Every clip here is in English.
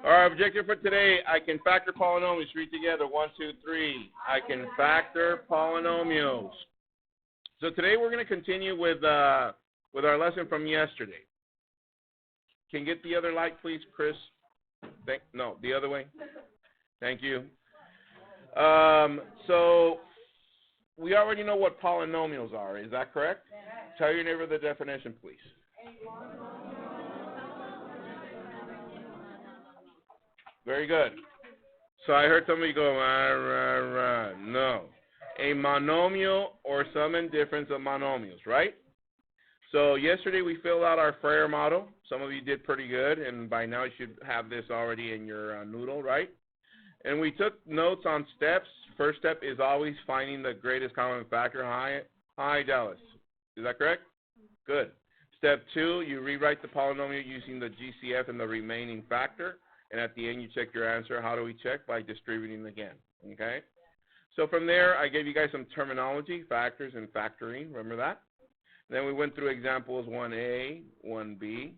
Our objective for today, I can factor polynomials. Read together. 1, 2, 3. I can factor polynomials. So today we're going to continue with our lesson from yesterday. Can you get the other light, please, Chris? No, the other way. Thank you. So we already know what polynomials are. Is that correct? Tell your neighbor the definition, please. Very good. So I heard somebody go, no. A monomial or sum and difference of monomials, right? So yesterday we filled out our Freire model. Some of you did pretty good, and by now you should have this already in your noodle, right? And we took notes on steps. First step is always finding the greatest common factor. Hi, Dallas. Is that correct? Good. Step 2, you rewrite the polynomial using the GCF and the remaining factor. And at the end, you check your answer. How do we check? By distributing again, okay? So from there, I gave you guys some terminology, factors and factoring. Remember that? Then we went through examples 1A, 1B,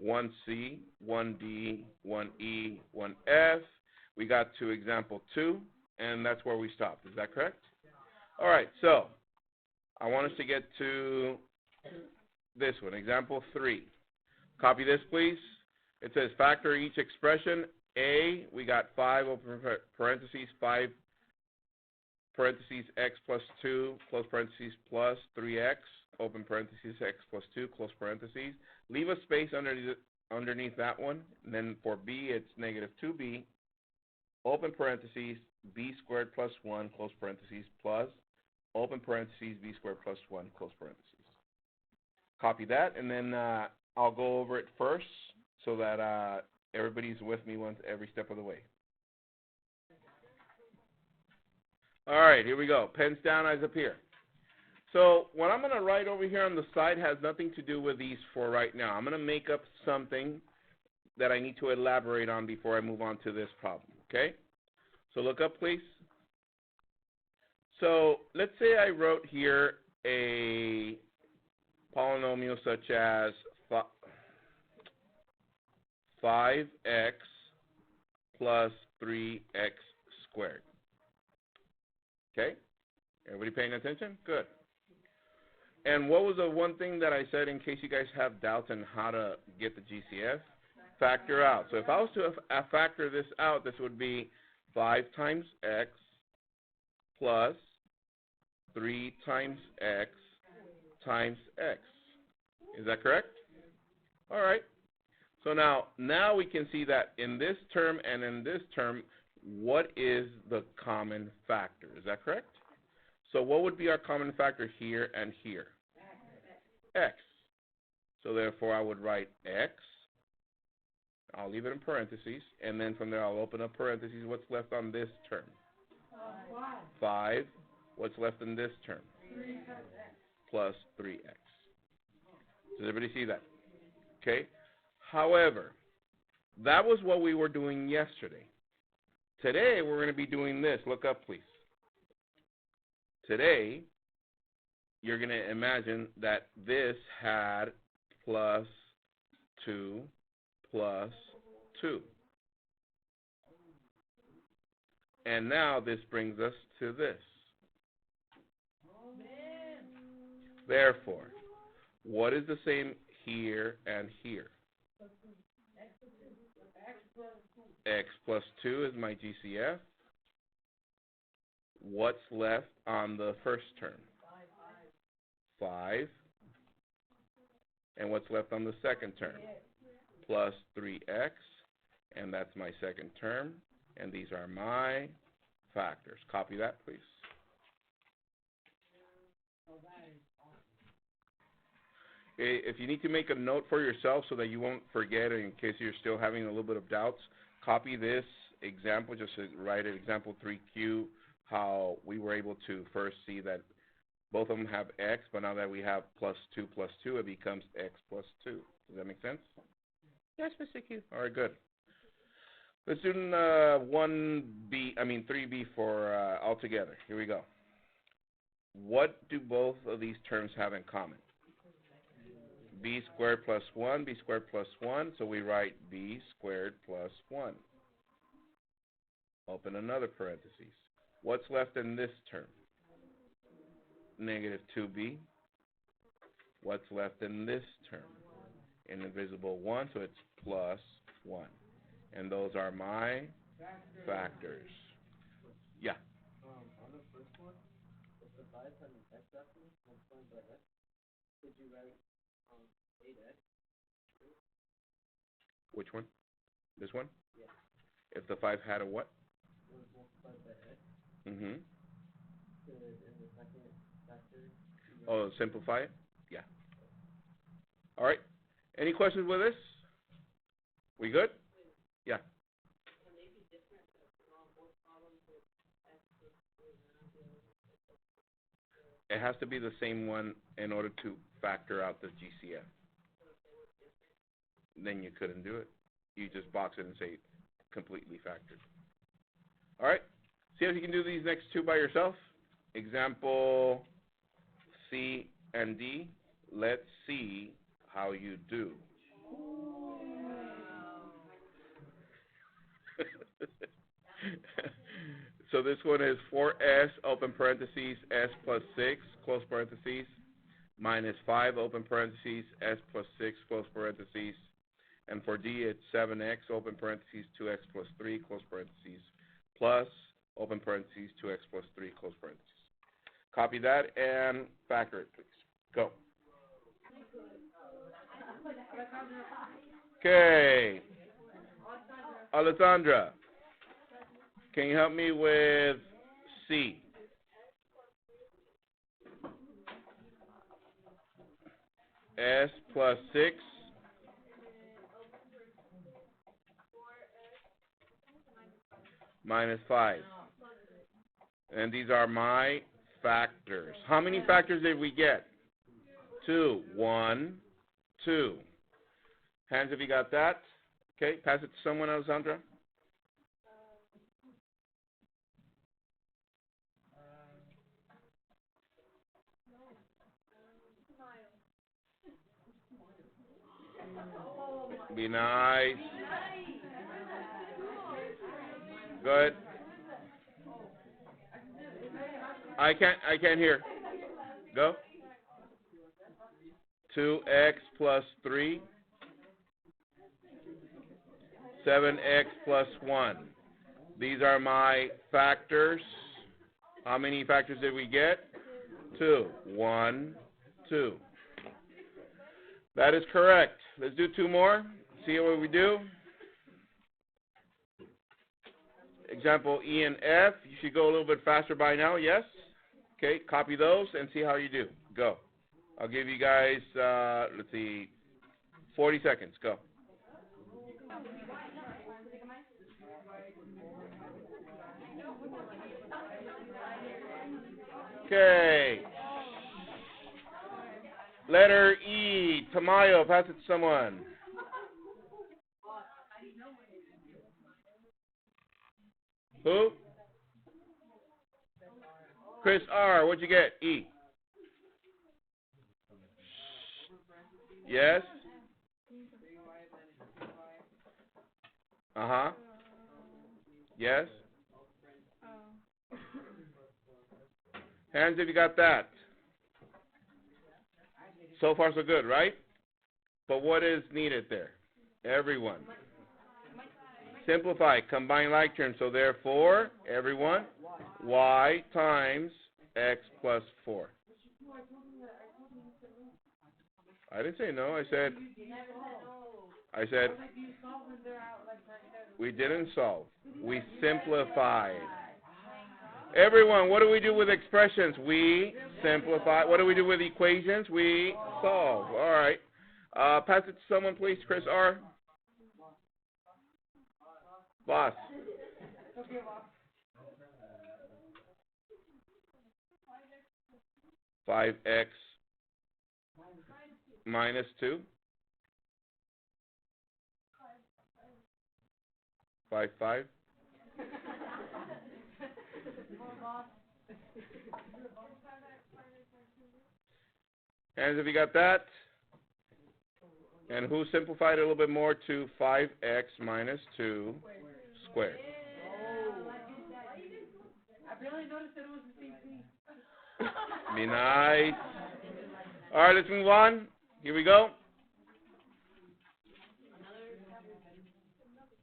1C, 1D, 1E, 1F. We got to example 2, and that's where we stopped. Is that correct? All right, so I want us to get to this one, example 3. Copy this, please. It says factor each expression. A, we got 5 open parentheses, 5 parentheses x plus 2, close parentheses, plus 3x, open parentheses, x plus 2, close parentheses. Leave a space underneath that one. And then for B, it's negative 2b, open parentheses, b squared plus 1, close parentheses, plus, open parentheses, b squared plus 1, close parentheses. Copy that, and then I'll go over it first, so that everybody's with me every step of the way. All right, here we go. Pens down, eyes up here. So what I'm going to write over here on the side has nothing to do with these four right now. I'm going to make up something that I need to elaborate on before I move on to this problem, okay? So look up, please. So let's say I wrote here a polynomial such as 5x plus 3x squared. Okay? Everybody paying attention? Good. And what was the one thing that I said in case you guys have doubts on how to get the GCF? Factor out. So if I was to factor this out, this would be 5 times x plus 3 times x times x. Is that correct? All right. So now we can see that in this term and in this term, what is the common factor? Is that correct? So what would be our common factor here and here? X. So therefore, I would write x. I'll leave it in parentheses, and then from there, I'll open up parentheses. What's left on this term? 5. What's left in this term? Plus 3x. Does everybody see that? Okay. However, that was what we were doing yesterday. Today, we're going to be doing this. Look up, please. Today, you're going to imagine that this had plus 2 plus 2. And now this brings us to this. Therefore, what is the same here and here? X plus 2 is my GCF. What's left on the first term? 5. And what's left on the second term? Plus 3x. And that's my second term. And these are my factors. Copy that, please. If you need to make a note for yourself so that you won't forget in case you're still having a little bit of doubts, copy this example, just write it, example 3Q, how we were able to first see that both of them have x, but now that we have plus 2, it becomes x plus 2. Does that make sense? Yes, Mr. Q. All right, good. Let's do 3B for altogether. Here we go. What do both of these terms have in common? B squared plus 1, B squared plus 1, so we write B squared plus plus 1. Open another parenthesis. What's left in this term? Negative 2b. What's left in this term? Indivisible 1, so it's plus 1. And those are my factors. Yeah. On the first one, if the 5 had an x after multiplied by x, could you write 8x? Which one? This one? Yeah. If the 5 had a what? It was multiplied by x. Mm-hmm. Could in the second factor. Oh, simplify it? Yeah. All right. Any questions with this? We good? Yeah. It has to be the same one in order to factor out the GCF. Then you couldn't do it. You just box it and say completely factored. All right. See if you can do these next two by yourself. Example C and D. Let's see how you do. So this one is 4s, open parentheses, s plus 6, close parentheses, minus 5, open parentheses, s plus 6, close parentheses. And for D, it's 7x, open parentheses, 2x plus 3, close parentheses, plus, open parentheses, 2x plus 3, close parentheses. Copy that and factor it, please. Go. Okay. Alessandra, can you help me with C? S plus 6. Minus 5. And these are my factors. How many factors did we get? 2. 1, 2. Hands if you got that. Okay, pass it to someone, Alessandra. Be nice. Good. I can't hear. Go. 2x plus 3. 7x plus 1. These are my factors. How many factors did we get? 2. 1, 2. That is correct. Let's do 2 more. See what we do. Example E and F. You should go a little bit faster by now, yes? Okay, copy those and see how you do. Go. I'll give you guys, let's see, 40 seconds. Go. Okay. Letter E, Tamayo, pass it to someone. Who? Chris R, what'd you get? E. Yes? Uh-huh. Yes? Hands if you got that. So far so good, right? But what is needed there? Everyone. Simplify, combine like terms. So therefore, everyone, y times x plus 4. I didn't say no. I said we didn't solve. We simplified. Everyone, what do we do with expressions? We simplify. What do we do with equations? We solve. All right. Pass it to someone, please. Chris R. Boss. 5x minus 2. 5. Hands if you got that. And who simplified it a little bit more to 5x minus 2 squared? Be nice. All right, let's move on. Here we go.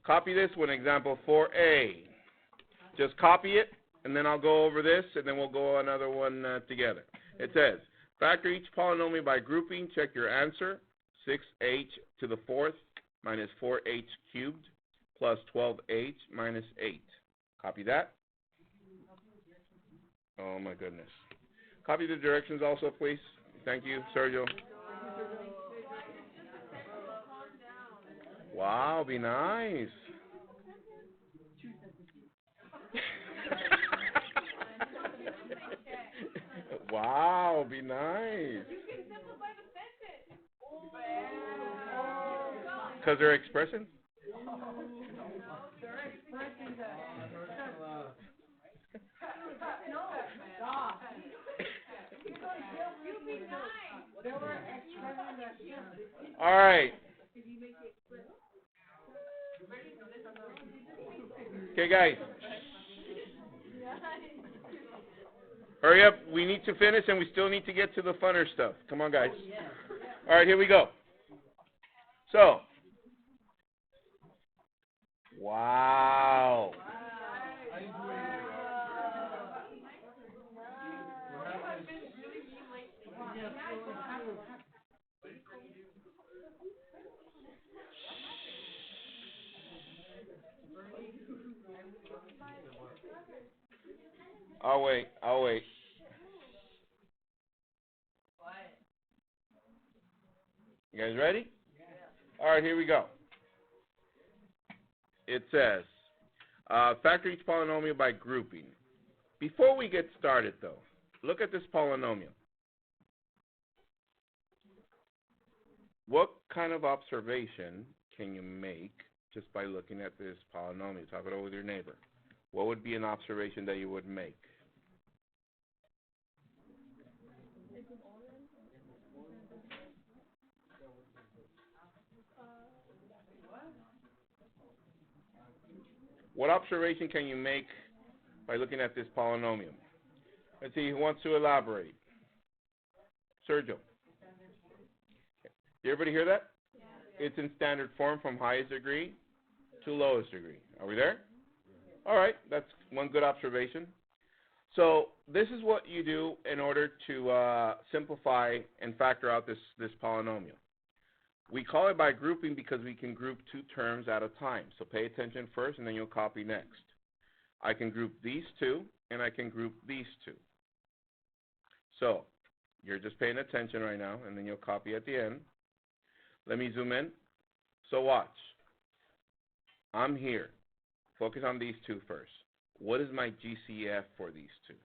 Copy this one, example 4a. Just copy it, and then I'll go over this, and then we'll go another one together. It says, factor each polynomial by grouping. Check your answer. 6h to the 4th minus 4h cubed plus 12h minus 8. Copy that. Oh, my goodness. Copy the directions also, please. Thank you, Sergio. Wow, be nice. Wow, be nice. Because they're expressing? All right. Okay, guys. Hurry up. We need to finish, and we still need to get to the funner stuff. Come on, guys. All right, here we go. So, wow. I'll wait. You guys ready? All right, here we go. It says, factor each polynomial by grouping. Before we get started, though, look at this polynomial. What kind of observation can you make just by looking at this polynomial? Talk it over with your neighbor. What would be an observation that you would make? What observation can you make by looking at this polynomial? Let's see, who wants to elaborate? Sergio. Did everybody hear that? Yeah. It's in standard form from highest degree to lowest degree. Are we there? All right, that's one good observation. So this is what you do in order to simplify and factor out this polynomial. We call it by grouping because we can group two terms at a time. So pay attention first, and then you'll copy next. I can group these two, and I can group these two. So you're just paying attention right now, and then you'll copy at the end. Let me zoom in. So watch. I'm here. Focus on these two first. What is my GCF for these two?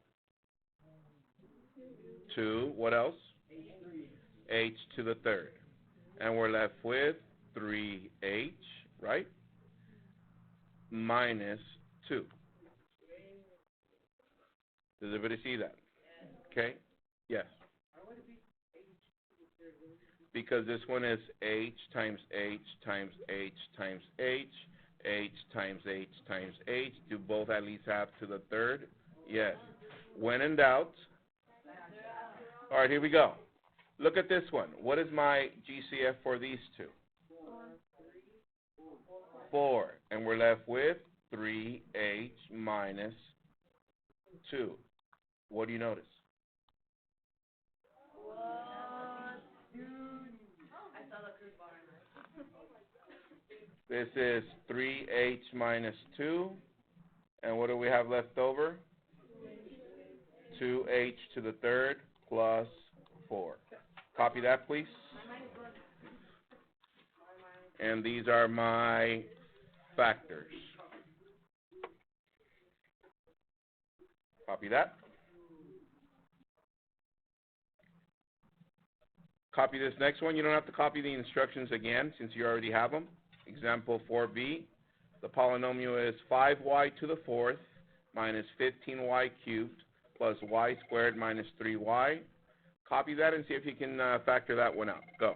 2. What else? H to the 3rd. And we're left with 3h, right? Minus 2. Does everybody see that? Okay? Yes. Because this one is h times h times h times h, h times h times h. Do both at least have to the 3rd? Yes. When in doubt. All right, here we go. Look at this one. What is my GCF for these two? 4. And we're left with 3h minus 2. What do you notice? This is 3h minus 2. And what do we have left over? 2h to the 3rd plus 4. Copy that, please. And these are my factors. Copy that. Copy this next one. You don't have to copy the instructions again since you already have them. Example 4b. The polynomial is 5y to the 4th minus 15y cubed plus y squared minus 3y. Copy that and see if you can factor that one out. Go.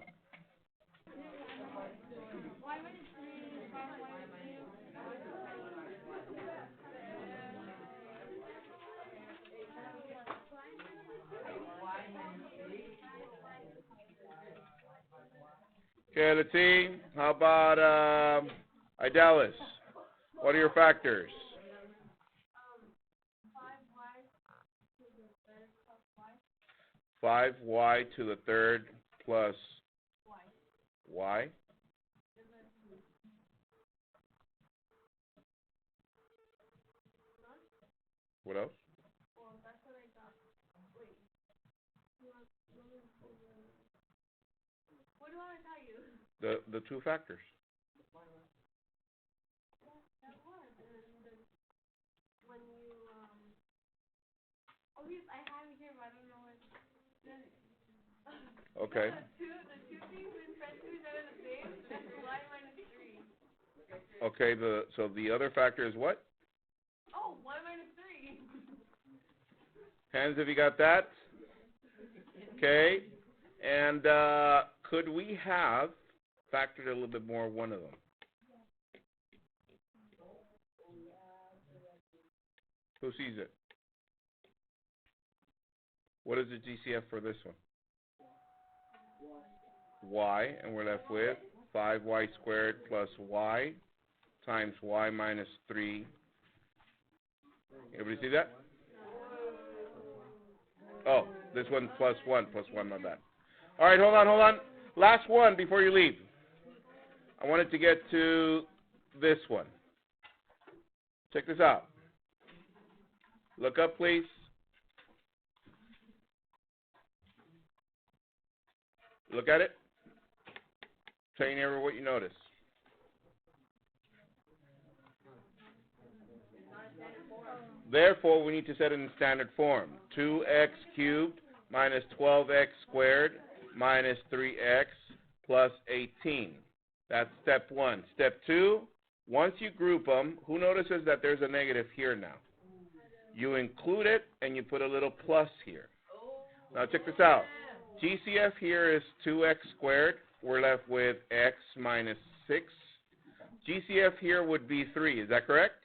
Okay, let's see. How about Idalis? What are your factors? 5y to the third plus y. What else? What do I tell you? The two factors. That was, and then when you, oh yes, I have it here, but I don't know what. Okay. The two things in parentheses that are the same, that's y minus 3. Okay, so the other factor is what? Oh, y minus 3. Hands if you got that. Okay. And could we have factored a little bit more of one of them? Who sees it? What is the GCF for this one? Y, and we're left with 5y squared plus y times y minus 3. Everybody see that? Oh, this one plus 1, my bad. All right, hold on. Last one before you leave. I wanted to get to this one. Check this out. Look up, please. Look at it. Tell your neighbor what you notice. Therefore, we need to set it in standard form. 2x cubed minus 12x squared minus 3x plus 18. That's step 1. Step 2, once you group them, who notices that there's a negative here now? You include it, and you put a little plus here. Now, check this out. GCF here is 2x squared. We're left with x minus 6. GCF here would be 3. Is that correct?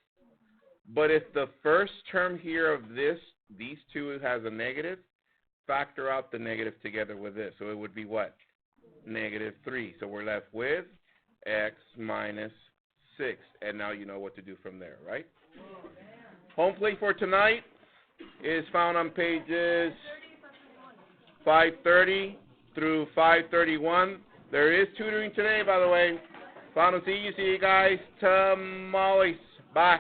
But if the first term here of these two has a negative, factor out the negative together with this. So it would be what? Negative 3. So we're left with x minus 6. And now you know what to do from there, right? Home plate for tonight is found on pages 530 through 531. There is tutoring today, by the way. See you guys tomorrow. Bye.